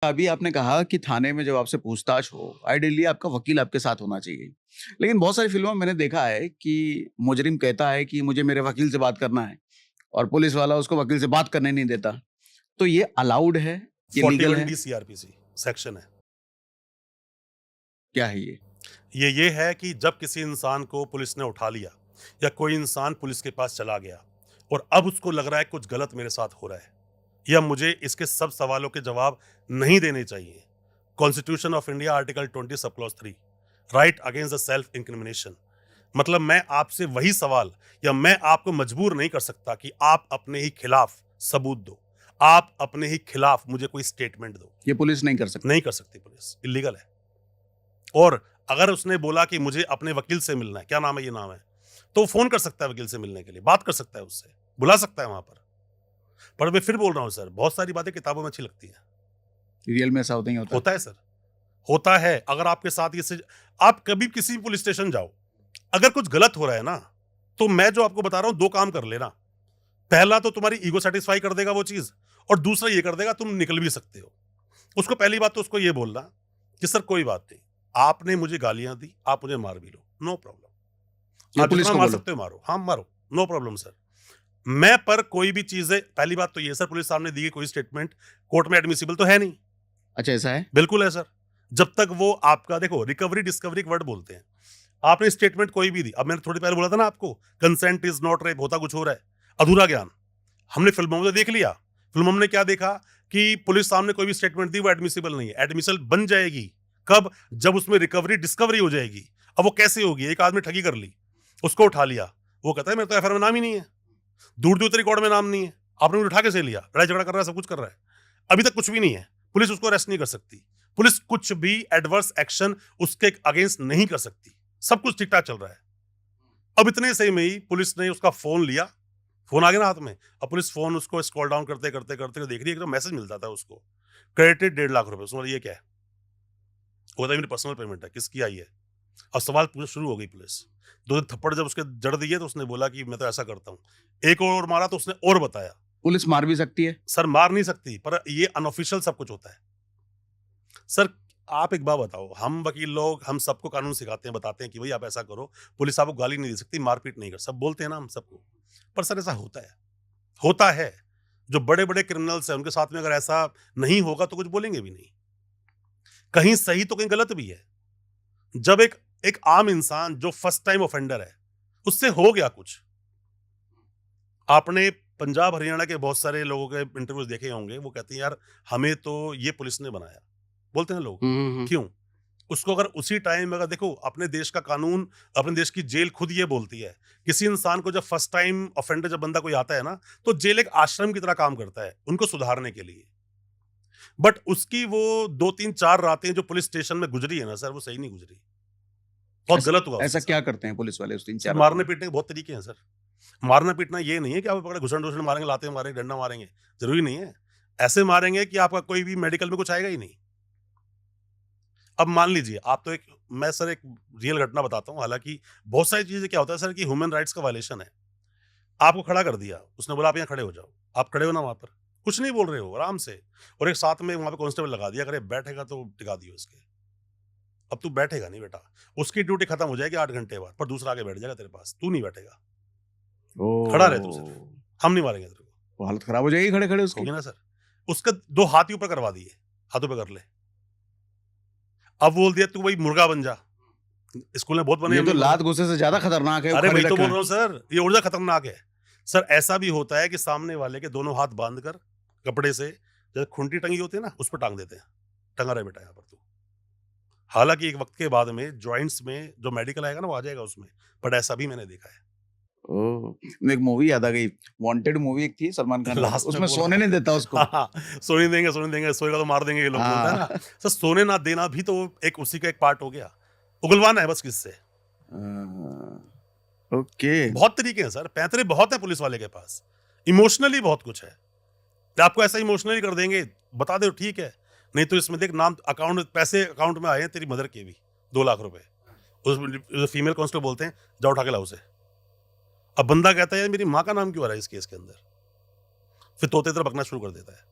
अभी आपने कहा कि थाने में जब आपसे पूछताछ हो, आइडियली आपका वकील आपके साथ होना चाहिए। लेकिन बहुत सारी फ़िल्मों में मैंने देखा है कि मुजरिम कहता है कि मुझे मेरे वकील से बात करना है और पुलिस वाला उसको वकील से बात करने नहीं देता। तो ये अलाउड है? ये लीगल 41 है? डी सीआरपीसी सेक्शन है। क्या है ये? ये है कि जब किसी इंसान को पुलिस ने उठा लिया या कोई इंसान पुलिस के पास चला गया और अब उसको लग रहा है कुछ गलत मेरे साथ हो रहा है या मुझे इसके सब सवालों के जवाब नहीं देने चाहिए। Constitution of India article 20 sub clause 3 right against the self incrimination. मतलब मैं आपसे वही सवाल या मैं आपको मजबूर नहीं कर सकता कि आप अपने ही खिलाफ सबूत दो, आप अपने ही खिलाफ मुझे कोई स्टेटमेंट दो। ये पुलिस नहीं कर सकती। नहीं कर सकती पुलिस, इलीगल है। और अगर उसने बोला कि मुझे अपने वकील से मिलना है, क्या नाम है, ये नाम है, तो वो फोन कर सकता है वकील से मिलने के लिए, बात कर सकता है उससे, बुला सकता है वहां पर मैं फिर बोल रहा हूँ सर, बहुत सारी बातें किताबों में अच्छी लगती है। रियल में ऐसा होता नहीं होता? होता है सर, होता है। अगर आपके साथ ये आप कभी किसी पुलिस स्टेशन जाओ, अगर कुछ गलत हो रहा है ना, तो मैं जो आपको बता रहा हूं, दो काम कर लेना। पहला तो तुम्हारी ईगो सेटिस्फाई कर देगा वो चीज, और दूसरा ये कर देगा तुम निकल भी सकते हो। उसको पहली बात तो उसको ये बोलना कि सर कोई बात नहीं, आपने मुझे गालियां दी, आप मुझे मार भी लो, नो प्रॉब्लम, या आप पुलिस जितना को मार बोलो? सकते हो मारो, हाँ मारो, नो प्रॉब्लम सर। मैं पर कोई भी चीजें, पहली बात तो ये सर, पुलिस सामने दी गई कोई स्टेटमेंट कोर्ट में एडमिसिबल तो है नहीं। अच्छा ऐसा है? बिल्कुल है सर। जब तक वो आपका, देखो रिकवरी डिस्कवरी वर्ड बोलते हैं, आपने स्टेटमेंट कोई भी दी, अब मैंने थोड़ी पहले बोला था ना आपको, कंसेंट इज नॉट रेप, होता कुछ हो रहा है, अधूरा ज्ञान। हमने फिल्मों में तो देख लिया, फिल्मों में क्या देखा कि पुलिस सामने कोई भी स्टेटमेंट दी वो एडमिसिबल नहीं है। एडमिसिबल बन जाएगी कब? जब उसमें रिकवरी डिस्कवरी हो जाएगी। अब वो कैसे होगी? एक आदमी ठगी कर ली, उसको उठा लिया, वो कहता है मेरे तो एफआईआर में नाम ही नहीं है, दूर दूर रिकॉर्ड में नाम नहीं है, आपने मुझे उठा कैसे लिया, लड़ाई झगड़ा कर रहा है, सब कुछ कर रहा है, अभी तक कुछ भी नहीं है, पुलिस उसको अरेस्ट नहीं कर सकती, पुलिस कुछ भी एडवर्स एक्शन उसके अगेंस्ट नहीं कर सकती, सब कुछ ठीक ठाक चल रहा है। अब इतने सही में ही पुलिस ने उसका फोन लिया, फोन आ गया ना हाथ में, अब पुलिस फोन उसको स्क्रॉल डाउन करते करते करते देख रही है, एकदम मैसेज मिलता था उसको, क्रेडिटेड 1.5 लाख रुपए। उसने ये क्या है? वो बताया मेरी पर्सनल पेमेंट है। किसकी आई है? अब सवाल पूछना शुरू हो गई पुलिस। दो दिन थप्पड़ जब उसके जड़ दिए तो उसने बोला कि मैं तो ऐसा करता हूँ। एक और मारा तो उसने और बताया। पुलिस मार भी सकती है? सर मार नहीं सकती, पर ये अनऑफिशियल सब कुछ होता है। सर आप एक बात बताओ, हम वकील लोग हम सबको कानून सिखाते हैं, बताते हैं कि भाई आप ऐसा करो, पुलिस आपको गाली नहीं दे सकती, मारपीट नहीं कर, सब बोलते हैं ना हम सबको, पर सर ऐसा होता है, होता है। जो बड़े बड़े क्रिमिनल्स हैं उनके साथ में अगर ऐसा नहीं होगा तो कुछ बोलेंगे भी नहीं। कहीं सही तो कहीं गलत भी है। जब एक एक आम इंसान जो फर्स्ट टाइम ऑफेंडर है, उससे हो गया कुछ, आपने पंजाब हरियाणा के बहुत सारे लोगों के इंटरव्यूज देखे होंगे, वो कहते हैं यार हमें तो ये पुलिस ने बनाया, बोलते हैं लोग। हुँ। क्यों? उसको अगर उसी टाइम, अगर देखो अपने देश का कानून, अपने देश की जेल खुद ये बोलती है, किसी इंसान को जब फर्स्ट टाइम ऑफेंडर जब बंदा कोई आता है ना, तो जेल एक आश्रम की तरह काम करता है उनको सुधारने के लिए। बट उसकी वो 2 3 4 रातें जो पुलिस स्टेशन में गुजरी है ना सर, वो सही नहीं गुजरी, बहुत ऐसा गलत हुआ उसके ऐसा साथ। क्या करते हैं पुलिस वाले उस सर 3-4 रातों मारने में? पीटने के बहुत तरीके हैं सर। मारना पीटना ये नहीं है कि आप पकड़े घुसन घुसन मारेंगे, लाते मारेंगे, डंडा मारेंगे, जरूरी नहीं है। ऐसे मारेंगे कि आपका कोई भी मेडिकल में कुछ आएगा ही नहीं। अब मान लीजिए आप तो एक, मैं सर एक रियल घटना बताता हूँ, हालांकि बहुत सारी चीजें क्या होता है सर कि ह्यूमन राइट्स का वायलेशन है। आपको खड़ा कर दिया, उसने बोला आप यहाँ खड़े हो जाओ, आप खड़े हो ना वहां पर, कुछ नहीं बोल रहे हो आराम से, और एक साथ में वहां पे कांस्टेबल लगा दिया, अगर ये बैठेगा तो टिका दियो इसके। अब तू बैठेगा नहीं बेटा, उसकी ड्यूटी खत्म हो जाएगी 8 घंटे बाद, पर दूसरा आगे बैठ जाएगा तेरे पास, तू नहीं बैठेगा, खड़ा रहे तू सिर्फ, ओह! हम नहीं मारेंगे तेरे को। तो हालत खराब हो जाएगी खड़े-खड़े उसकी। होगी ना सर, उसका 2 हाथ ही ऊपर करवा दिए, हाथों पे कर ले। अब बोल दिया तू भाई मुर्गा बन जा, स्कूल में बहुत बने ये हम तो भी मुर्गा। लात घुसे से ज़्यादा खतरनाक है, वो अरे खड़े वही तो रखा बोल है। रहा हूँ सर, ये और ज़्यादा खतरनाक है। सर ऐसा भी होता है कि सामने वाले के दोनों हाथ बांध कर कपड़े से, जैसे खूंटी टंगी होती है ना, उस पर टांग देते हैं, टंगा रहे बेटा यहाँ पर तू। हालांकि एक वक्त के बाद में जॉइंट्स में जो मेडिकल आएगा ना वो आ जाएगा उसमें, बट ऐसा भी मैंने देखा है। ओह! मुझे एक मूवी याद आ गई, वांटेड मूवी एक थी सलमान खान वाली, लास्ट में उसमें बोल सोने रहा नहीं देता हूँ उसको। हाँ, हाँ, सोने देंगे, सोएगा तो मार देंगे ये लोग, बोलता है हाँ। ना। सर सोने ना देना भी तो एक उसी का एक पार्ट हो गया, उगलवाना है बस किससे। ओके। बहुत तरीके हैं सर, पैंतरे बहुत है पुलिस वाले के पास, इमोशनली बहुत कुछ है। तो आपको ऐसा इमोशनली कर देंगे, बता दो ठीक है, नहीं तो इसमें देख नाम अकाउंट, पैसे अकाउंट में आए हैं तेरी मदर के भी, 2 लाख रुपए, उस फीमेल कांस्टेबल बोलते हैं जाओ उठा के लाओ उसे। अब बंदा कहता है यार मेरी माँ का नाम क्यों आ रहा है इस केस के अंदर, फिर तोते तरह बकना शुरू कर देता है।